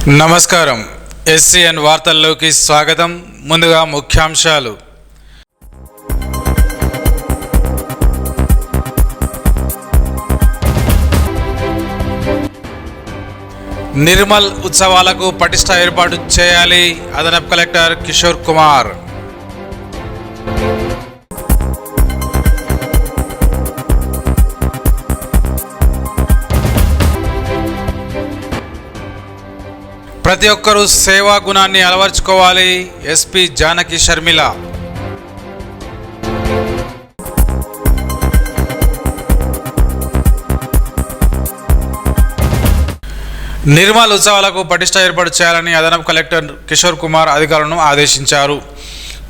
నమస్కారం. ఎస్సీఎన్ వార్తల్లోకి స్వాగతం. ముందుగా ముఖ్యాంశాలు. నిర్మల్ ఉత్సవాలకు పటిష్ట ఏర్పాటు చేయాలి. అదనపు కలెక్టర్ కిషోర్ కుమార్. ప్రతి ఒక్కరూ సేవా గుణాన్ని అలవర్చుకోవాలి. ఎస్పీ జానకి షర్మిల. నిర్మల్ ఉత్సవాలకు పటిష్ట ఏర్పాటు చేయాలని అదనపు కలెక్టర్ కిషోర్ కుమార్ అధికారులను ఆదేశించారు.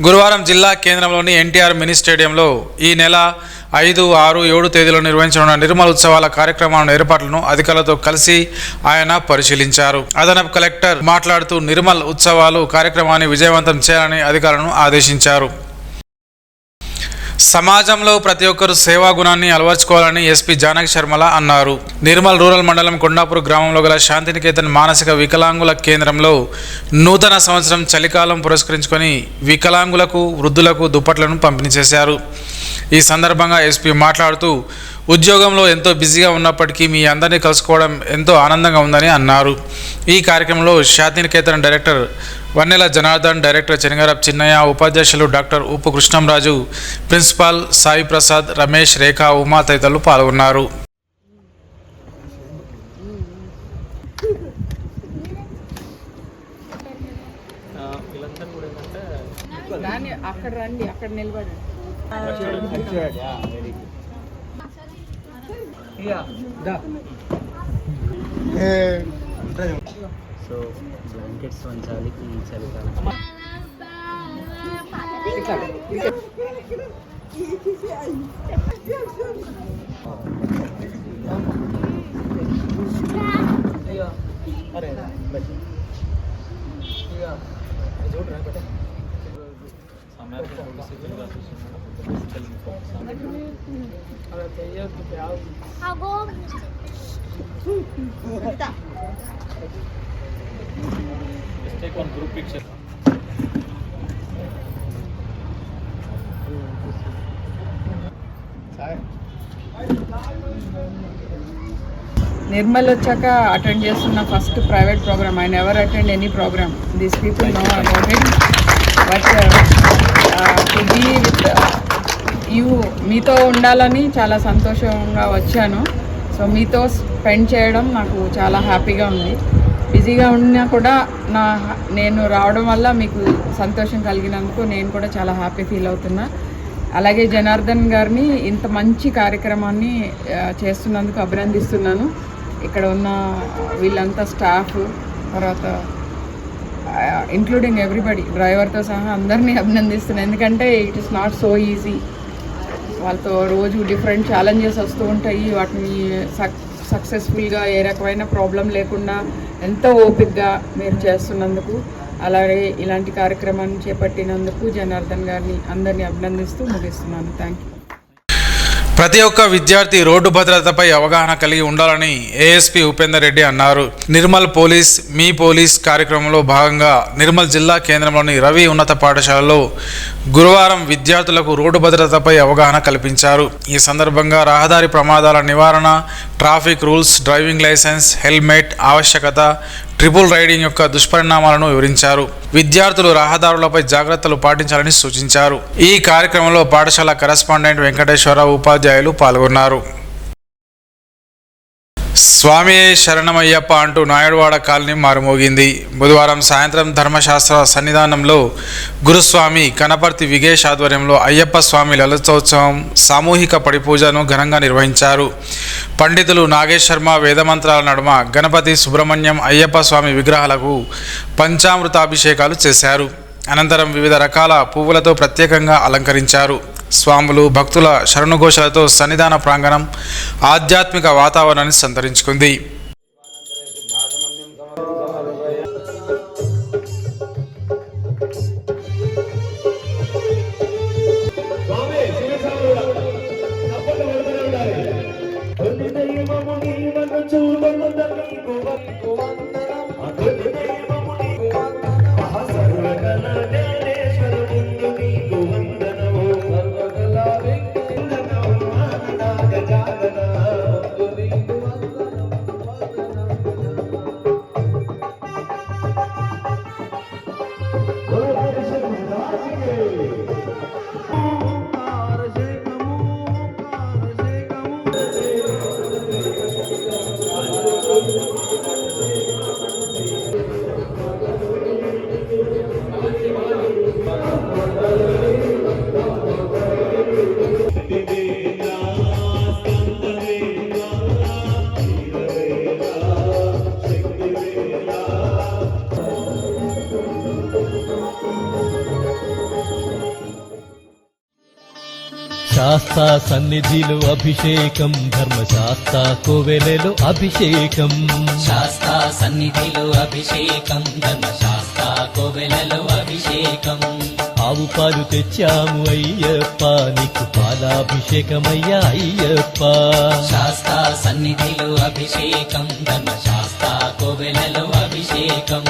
గురువారం జిల్లా కేంద్రంలోని ఎన్టీఆర్ మినీ స్టేడియంలో ఈ నెల 5, 6, 7 తేదీలో నిర్వహించనున్న నిర్మల్ ఉత్సవాల కార్యక్రమాలను ఏర్పాట్లను అధికారులతో కలిసి ఆయన పరిశీలించారు. అదనపు కలెక్టర్ మాట్లాడుతూ నిర్మల్ ఉత్సవాలు కార్యక్రమాన్ని విజయవంతం చేయాలని అధికారులను ఆదేశించారు. సమాజంలో ప్రతి ఒక్కరూ సేవా గుణాన్ని అలవర్చుకోవాలని ఎస్పీ జానకి శర్మల అన్నారు. నిర్మల్ రూరల్ మండలం కొండాపూర్ గ్రామంలో గల శాంతినికేతన్ మానసిక వికలాంగుల కేంద్రంలో నూతన సంవత్సరం చలికాలం పురస్కరించుకొని వికలాంగులకు, వృద్ధులకు దుప్పట్లను పంపిణీ చేశారు. ఈ సందర్భంగా ఎస్పీ మాట్లాడుతూ ఉద్యోగంలో ఎంతో బిజీగా ఉన్నప్పటికీ మీ అందరినీ కలుసుకోవడం ఎంతో ఆనందంగా ఉందని అన్నారు. ఈ కార్యక్రమంలో శాంతినికేతన్ డైరెక్టర్ వన్నెల జనార్దన్, డైరెక్టర్ చెనగరప్ చిన్నయ్య, ఉపాధ్యక్షులు డాక్టర్ ఉప్పు కృష్ణంరాజు, ప్రిన్సిపాల్ సాయి ప్రసాద్, రమేష్, రేఖ, ఉమా తదితరులు పాల్గొన్నారు. అక్కడ రండి, అక్కడ నిలబడండి. సో బ్లాంకెట్స్ వంచాలి ఈ చలికాలం. Take one group picture. Nirmal వచ్చాక అటెండ్ చేస్తున్న first private programme. I never attend any programme. These people know about it. But to be with you, మీతో ఉండాలని చాలా సంతోషంగా వచ్చాను. సో మీతో స్పెండ్ చేయడం నాకు చాలా హ్యాపీగా ఉంది. బిజీగా ఉన్నా కూడా నేను రావడం వల్ల మీకు సంతోషం కలిగినందుకు నేను కూడా చాలా హ్యాపీ ఫీల్ అవుతున్నా. అలాగే జనార్దన్ గారిని ఇంత మంచి కార్యక్రమాన్ని చేస్తున్నందుకు అభినందిస్తున్నాను. ఇక్కడ ఉన్న వీళ్ళంతా స్టాఫ్, తర్వాత ఇంక్లూడింగ్ ఎవ్రీబడి, డ్రైవర్తో సహా అందరినీ అభినందిస్తున్నాను. ఎందుకంటే it is not so easy. వాళ్ళతో రోజు డిఫరెంట్ ఛాలెంజెస్ వస్తూ ఉంటాయి. వాటిని సక్సెస్ఫుల్గా ఏ రకమైన ప్రాబ్లం లేకుండా ఎంతో ఓపికగా మీరు చేస్తున్నందుకు, అలాగే ఇలాంటి కార్యక్రమాన్ని చేపట్టినందుకు జనార్దన్ గారిని అందరినీ అభినందిస్తూ ముగిస్తున్నాను. Thank you. ప్రతి ఒక్క విద్యార్థి రోడ్డు భద్రతపై అవగాహన కలిగి ఉండాలని ఏఎస్పీ ఉపేందర్ రెడ్డి అన్నారు. నిర్మల్ పోలీస్ మీ పోలీస్ కార్యక్రమంలో భాగంగా నిర్మల్ జిల్లా కేంద్రంలోని రవి ఉన్నత పాఠశాలలో గురువారం విద్యార్థులకు రోడ్డు భద్రతపై అవగాహన కల్పించారు. ఈ సందర్భంగా రహదారి ప్రమాదాల నివారణ, traffic rules, driving licence, helmet ఆవశ్యకత, ట్రిపుల్ రైడింగ్ యొక్క దుష్పరిణామాలను వివరించారు. విద్యార్థులు రహదారులపై జాగ్రత్తలు పాటించాలని సూచించారు. ఈ కార్యక్రమంలో పాఠశాల కరెస్పాండెంట్ వెంకటేశ్వరరావు, ఉపాధ్యాయులు పాల్గొన్నారు. స్వామి శరణమయ్యప్ప అంటూ నాయుడువాడ కాలనీ మారుమోగింది. బుధవారం సాయంత్రం ధర్మశాస్త్ర సన్నిధానంలో గురుస్వామి కనపర్తి విగేష్ ఆధ్వర్యంలో అయ్యప్ప స్వామి లలితోత్సవం సామూహిక పడిపూజను ఘనంగా నిర్వహించారు. పండితులు నాగేశ్ శర్మ వేదమంత్రాల నడుమ గణపతి, సుబ్రహ్మణ్యం, అయ్యప్ప స్వామి విగ్రహాలకు పంచామృతాభిషేకాలు చేశారు. అనంతరం వివిధ రకాల పువ్వులతో ప్రత్యేకంగా అలంకరించారు. స్వాములు, భక్తుల శరణుఘోషలతో సన్నిధాన ప్రాంగణం ఆధ్యాత్మిక వాతావరణాన్ని సంతరించుకుంది. దైవము నీవను చూడను నీకు వందనం. శాస్తా సన్నిధిలో అభిషేకం, ధర్మశాస్త్ర కోవెలలో అభిషేకం. శాస్తా సన్నిధిలో అభిషేకం, ధర్మశాస్త్ర కోవెలలో అభిషేకం. ఆవు పాలు తెచ్చాము అయ్యప్ప, నీకు పాలాభిషేకమయ్యా అయ్యప్ప. శాస్తా సన్నిధిలో అభిషేకం, ధర్మశాస్త్ర కోవెలలో అభిషేకం.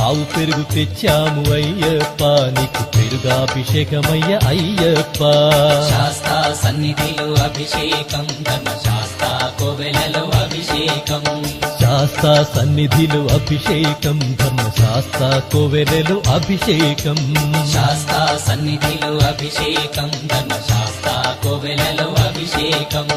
ఆవు పెరుగు తెచ్చాము అయ్యప్ప, నీకు పెరుగాభిషేకమయ్యా అయ్యప్ప. శాస్తా సన్నిధిలో అభిషేకం, ధర్మశాస్త్ర కోవెలలో అభిషేకం. శాస్తా సన్నిధిలో అభిషేకం, ధర్మశాస్త్ర కోవెలలో అభిషేకం. శాస్తా సన్నిధిలో అభిషేకం, ధర్మశాస్త్ర కోవెలలో అభిషేకం.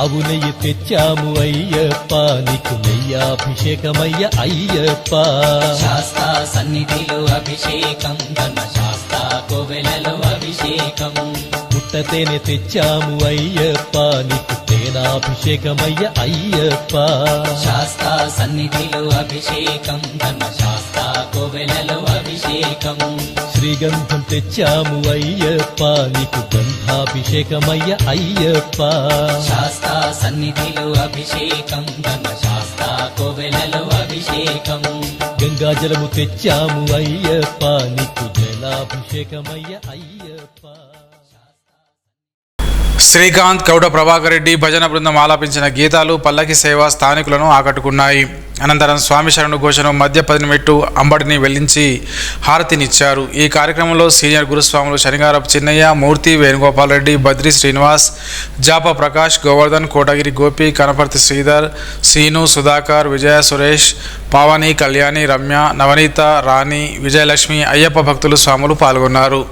ఆవు నెయ్యి తెచ్చాము అయ్యప్ప, నీకు నెయ్యాభిషేకమయ్య అయ్యప్ప. శాస్తా సన్నిధిలో అభిషేకం, ధర్మశాస్త్ర కోవెలలో అభిషేకం. పుట్టతేనె తెచ్చాము అయ్యప్ప, నీకు తేనాభిషేకమయ్య అయ్యప్ప. శాస్తా సన్నిధిలో అభిషేకం, ధర్మశాస్త్ర కోవెలలో అభిషేకం. శ్రీగంధం తెచ్చాము అయ్యప్ప, నీకు గంధాభిషేకమయ్య అయ్యప్ప. శాస్తా సన్నిధిలో అభిషేకం, ధర్మశాస్త్ర కోవెలలో అభిషేకం. గంగాజలము తెచ్చాము అయ్యప్ప, నీకు జలాభిషేకమయ్య అయ్యప్ప. శ్రీకాంత్, కౌడ ప్రభాకర్ రెడ్డి భజన బృందం ఆలాపించిన గీతాలు పల్లకి సేవ స్థానికులను ఆకట్టుకున్నాయి. అనంతరం స్వామి శరణు ఘోషను మధ్య పదినిమెట్టు అంబడిని వెల్లించి హారతినిచ్చారు. ఈ కార్యక్రమంలో సీనియర్ గురుస్వాములు శనిగారపు చిన్నయ్య, మూర్తి, వేణుగోపాల్ రెడ్డి, బద్రి శ్రీనివాస్, జాప ప్రకాష్, గోవర్ధన్, కోటగిరి గోపి, కనపర్తి శ్రీధర్, సీను, సుధాకర్, విజయ, సురేష్, పావని, కళ్యాణి, రమ్య, నవనీత, రాణి, విజయలక్ష్మి, అయ్యప్ప భక్తులు స్వాములు పాల్గొన్నారు.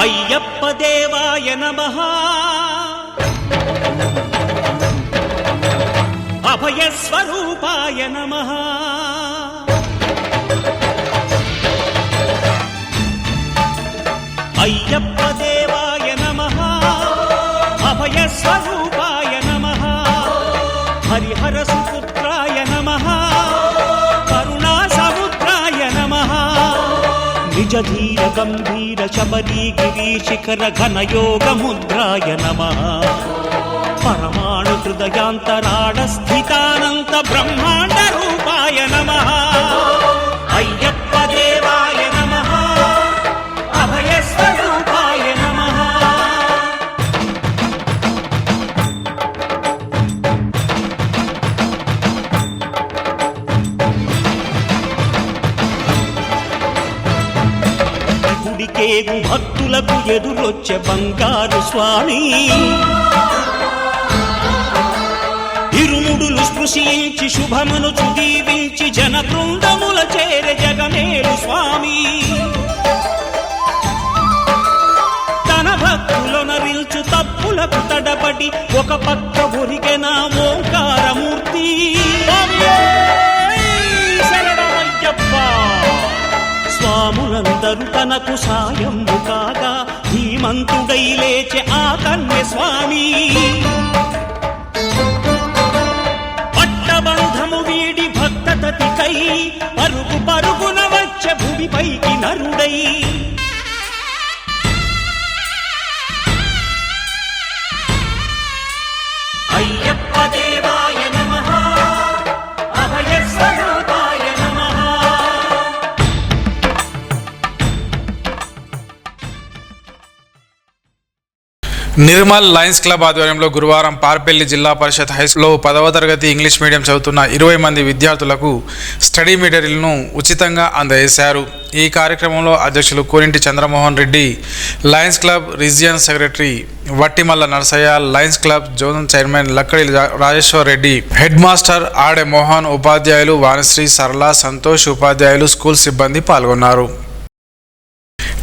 అయ్యప్ప దేవాయ నమః, అభయ స్వరూపాయ నమః. అయ్యప్ప దేవాయ నమః, అభయ స్వరూపాయ నమః. హరిహర సుపుత్రాయ నమః, కరుణ ధీర గంభీర శబరీగిరి శిఖర ఘనయోగ ముద్రాయ నమః పరమాణు హృదయాంతరాళ స్థితానంత బ్రహ్మాండ రూపాయ నమః అయ్యప్ప దేవాయ నమః అభయ స్వరూపాయ నమః గుడికేగు భక్తులకు ఎదురొచ్చే బంగారు స్వామి ఇరుముడులు స్పృశించి శుభమును చుదీవించి జన బృందముల చేర జగమేలు స్వామి తన భక్తులొనరిల్చు తప్పులకు తడబడి ఒక పక్క ఒరిగెన ఓంకారమూర్తి శరణమయ్యప్ప స్వాములందరూ తనకు సాయము కాగా ధీమంతుడై లేచె ఆ కన్య స్వామి పట్టబంధము వీడి భక్తతతికై పరుగు పరుగున వచ్చే భూమిపైకి నరుడై అయ్యప్ప దేవాయ నమః అభయ స్వరూపాయ నమః నిర్మల్ లయన్స్ క్లబ్ ఆధ్వర్యంలో గురువారం పార్పల్లి జిల్లా పరిషత్ హైస్కూల్లో 10వ తరగతి ఇంగ్లీష్ మీడియం చదువుతున్న 20 మంది విద్యార్థులకు స్టడీ మెటీరియల్ను ఉచితంగా అందజేశారు. ఈ కార్యక్రమంలో అధ్యక్షులు Korinti Chandramohan Reddy, Lions Club region secretary Vattimalla Narasayya, Lions Club zone chairman Lakkadi Rajeshwar Reddy, head master Ade Mohan, ఉపాధ్యాయులు వాణిశ్రీ, సరళ, సంతోష్, ఉపాధ్యాయులు, స్కూల్ సిబ్బంది పాల్గొన్నారు.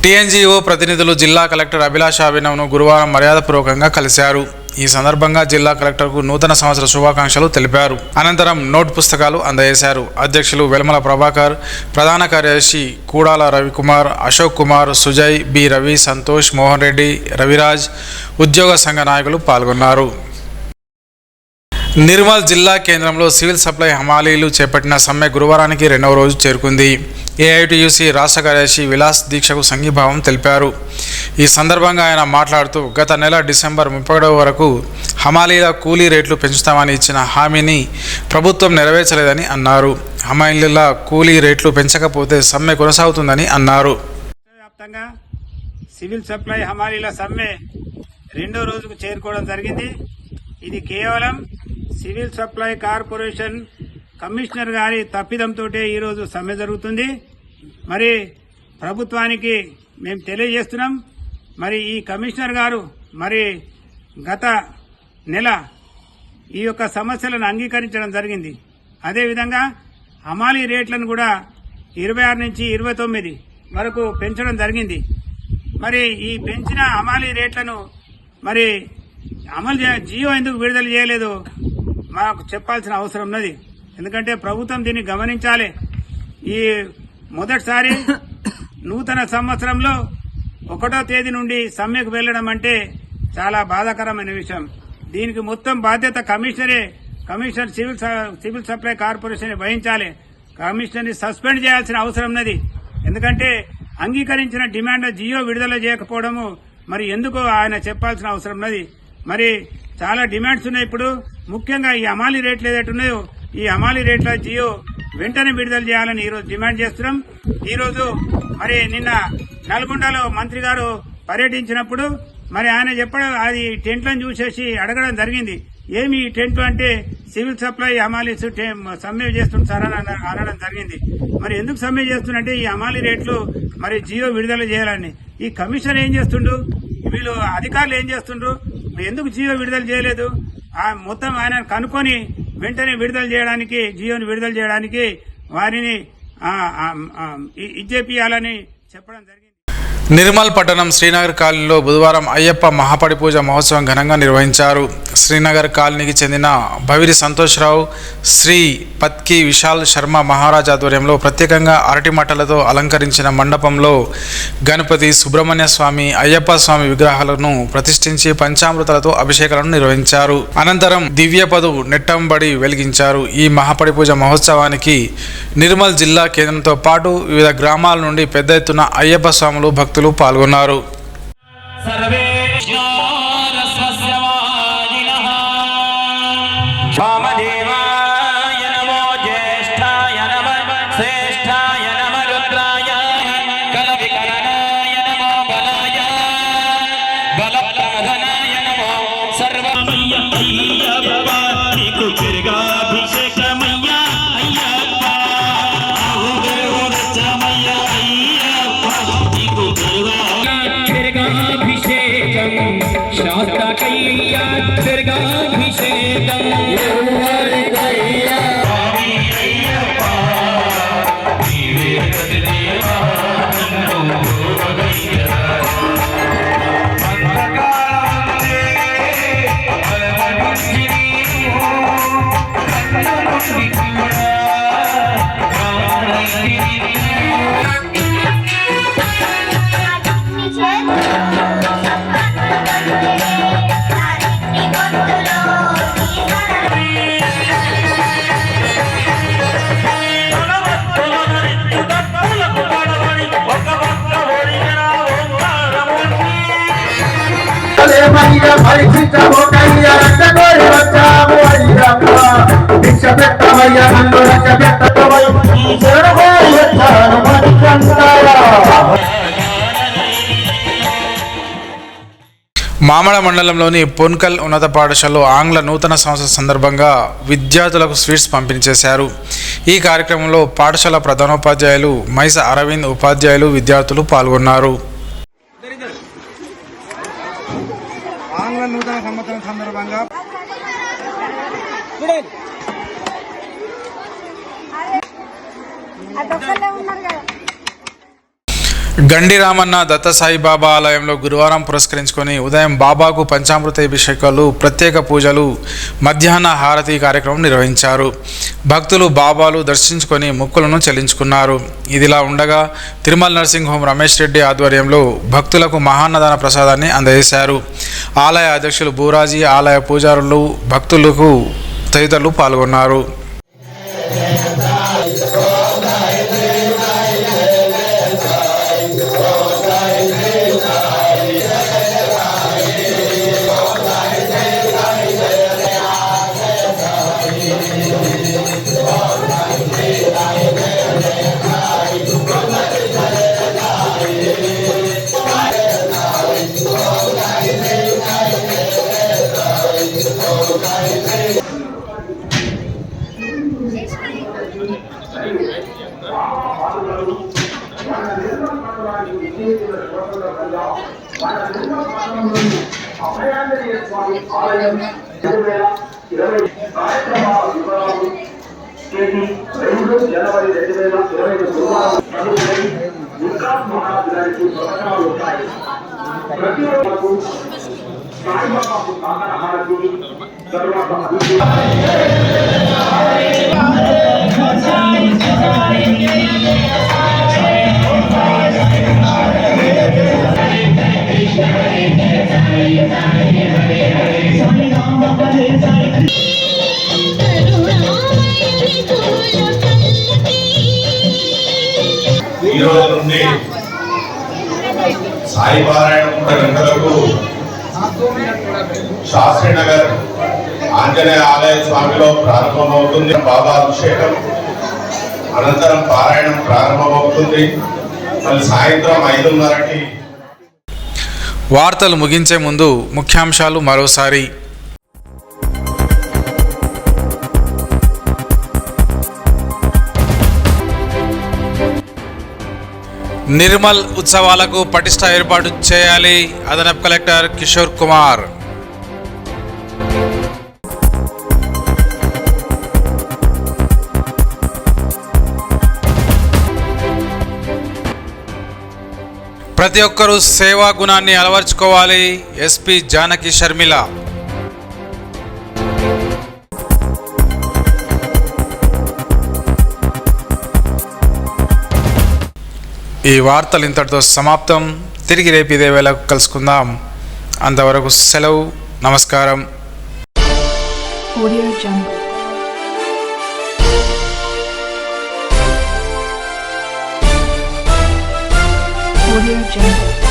టీఎన్జీఓ ప్రతినిధులు జిల్లా కలెక్టర్ అభిలాష అభినవ్ను గురువారం మర్యాదపూర్వకంగా కలిశారు. ఈ సందర్భంగా జిల్లా కలెక్టర్కు నూతన సంవత్సర శుభాకాంక్షలు తెలిపారు. అనంతరం నోట్ పుస్తకాలు అందజేశారు. అధ్యక్షులు వెలమల ప్రభాకర్, ప్రధాన కార్యదర్శి కూడాల రవికుమార్, అశోక్ కుమార్, సుజయ్, బి రవి, సంతోష్, మోహన్ రెడ్డి, రవిరాజ్, ఉద్యోగ సంఘ నాయకులు పాల్గొన్నారు. నిర్మల్ జిల్లా కేంద్రంలో సివిల్ సప్లై హమాలీలు చేపట్టిన సమ్మె గురువారానికి 2వ రోజు చేరుకుంది. ఏఐటియుసి రాష్ట్ర కార్యదర్శి విలాస్ దీక్షకు సంఘీభావం తెలిపారు. ఈ సందర్భంగా ఆయన మాట్లాడుతూ గత నెల డిసెంబర్ 31 వరకు హమాలీల కూలీ రేట్లు పెంచుతామని ఇచ్చిన హామీని ప్రభుత్వం నెరవేర్చలేదని అన్నారు. హమాలీల కూలీ రేట్లు పెంచకపోతే సమ్మె కొనసాగుతుందని అన్నారు. వ్యాప్తంగా సివిల్ సప్లై హమాలీల సమ్మె 2వ రోజుకు చేరుకోవడం జరిగింది. ఇది కేవలం సివిల్ సప్లై కార్పొరేషన్ కమిషనర్ గారి తప్పిదంతో ఈరోజు సమ్మె జరుగుతుంది. మరి ప్రభుత్వానికి మేము తెలియజేస్తున్నాం, మరి ఈ కమిషనర్ గారు మరి గత నెల ఈ యొక్క సమస్యలను అంగీకరించడం జరిగింది. అదేవిధంగా హమాలీ రేట్లను కూడా 26 నుంచి 29 వరకు పెంచడం జరిగింది. మరి ఈ పెంచిన హమాలీ రేట్లను మరి జియో ఎందుకు విడుదల చేయలేదు మాకు చెప్పాల్సిన అవసరం ఉన్నది. ఎందుకంటే ప్రభుత్వం దీన్ని గమనించాలి. ఈ మొదటిసారి నూతన సంవత్సరంలో 1వ తేదీ నుండి సమ్మెకు వెళ్లడం అంటే చాలా బాధాకరమైన విషయం. దీనికి మొత్తం బాధ్యత కమిషనర్ సివిల్ సప్లై కార్పొరేషన్ వహించాలి. కమిషనర్ని సస్పెండ్ చేయాల్సిన అవసరం ఉన్నది. ఎందుకంటే అంగీకరించిన డిమాండ్ జియో విడుదల చేయకపోవడము మరి ఎందుకు ఆయన చెప్పాల్సిన అవసరం ఉన్నది. మరి చాలా డిమాండ్స్ ఉన్నాయి. ఇప్పుడు ముఖ్యంగా ఈ హమాలీ రేట్లు ఏదైతే ఉన్నాయో ఈ హమాలీ రేట్ల జియో వెంటనే విడుదల చేయాలని ఈరోజు డిమాండ్ చేస్తున్నాం. ఈరోజు మరి నిన్న నల్గొండలో మంత్రి గారు పర్యటించినప్పుడు మరి ఆయన చెప్పడం అది టెంట్లను చూసేసి అడగడం జరిగింది. ఏమి ఈ టెంట్లు అంటే సివిల్ సప్లై హమాలీస్ సమ్మె చేస్తుంది సార్ అని అనడం జరిగింది. మరి ఎందుకు సమ్మె చేస్తున్నంటే ఈ హమాలీ రేట్లు మరి జియో విడుదల చేయాలని. ఈ కమిషనర్ ఏం చేస్తుండ్రు, వీళ్ళు అధికారులు ఏం చేస్తుండ్రు, ఎందుకు జియో విడుదల చేయలేదు మొత్తం ఆయన కనుక్కొని వెంటనే విడుదల చేయడానికి జియోని విడుదల చేయడానికి వారిని ఇచ్చేపియాలని చెప్పడం జరిగింది. నిర్మల్ పట్టణం శ్రీనగర్ కాలనీలో బుధవారం అయ్యప్ప మహాపడి పూజ మహోత్సవం ఘనంగా నిర్వహించారు. శ్రీనగర్ కాలనీకి చెందిన భవిరి సంతోష్రావు, శ్రీ పత్కి విశాల్ శర్మ మహారాజ్ ఆధ్వర్యంలో ప్రత్యేకంగా అరటి మట్టలతో అలంకరించిన మండపంలో గణపతి, సుబ్రహ్మణ్య స్వామి, అయ్యప్ప స్వామి విగ్రహాలను ప్రతిష్ఠించి పంచామృతాలతో అభిషేకాలను నిర్వహించారు. అనంతరం దివ్యపదు నెట్టంబడి వెలిగించారు. ఈ మహాపడి పూజ మహోత్సవానికి నిర్మల్ జిల్లా కేంద్రంతో పాటు వివిధ గ్రామాల నుండి పెద్ద ఎత్తున అయ్యప్ప స్వాములు, భక్తులు పాల్గొన్నారు. మామడ మండలంలోని పొన్కల్ ఉన్నత పాఠశాలలో ఆంగ్ల నూతన సంవత్సరం సందర్భంగా విద్యార్థులకు స్వీట్స్ పంపిణీ చేశారు. ఈ కార్యక్రమంలో పాఠశాల ప్రధానోపాధ్యాయులు మైస అరవింద్, ఉపాధ్యాయులు, విద్యార్థులు పాల్గొన్నారు. ఆంగ్ల నూతన సంవత్సరం సందర్భంగా గండి రామన్న దత్త సాయిబాబా ఆలయంలో గురువారం పురస్కరించుకొని ఉదయం బాబాకు పంచామృతాభిషేకాలు, ప్రత్యేక పూజలు, మధ్యాహ్న హారతి కార్యక్రమం నిర్వహించారు. భక్తులు బాబాలు దర్శించుకొని మొక్కులను చెల్లించుకున్నారు. ఇదిలా ఉండగా తిరుమల నర్సింగ్ హోమ్ రమేష్ రెడ్డి ఆధ్వర్యంలో భక్తులకు మహాన్నదాన ప్రసాదాన్ని అందజేశారు. ఆలయ అధ్యక్షులు బూరాజీ, ఆలయ పూజారులు, భక్తులకు తదితరులు పాల్గొన్నారు. ఈ రోజు నుండి సాయి పారాయణ 3 గంటలకు శాస్త్రీనగర్ ఆంజనేయ ఆలయ స్వామిలో ప్రారంభమవుతుంది. బాబా అభిషేకం అనంతరం పారాయణం ప్రారంభమవుతుంది. మళ్ళీ సాయంత్రం 5:30కి. వార్తలు ముగించే ముందు ముఖ్యాంశాలు మరోసారి. నిర్మల్ ఉత్సవాలకు పటిష్ట ఏర్పాటు చేయాలి, అదనపు కలెక్టర్ కిషోర్ కుమార్. ప్రతి ఒక్కరూ సేవా గుణాన్ని అలవర్చుకోవాలి. ఎస్పీ జానకి షర్మిల. ఈ వార్తలు ఇంతటితో సమాప్తం. తిరిగి రేపు ఇదే వేళకు కలుసుకుందాం. అంతవరకు సెలవు. నమస్కారం. Audio Jungle. Audio Jungle.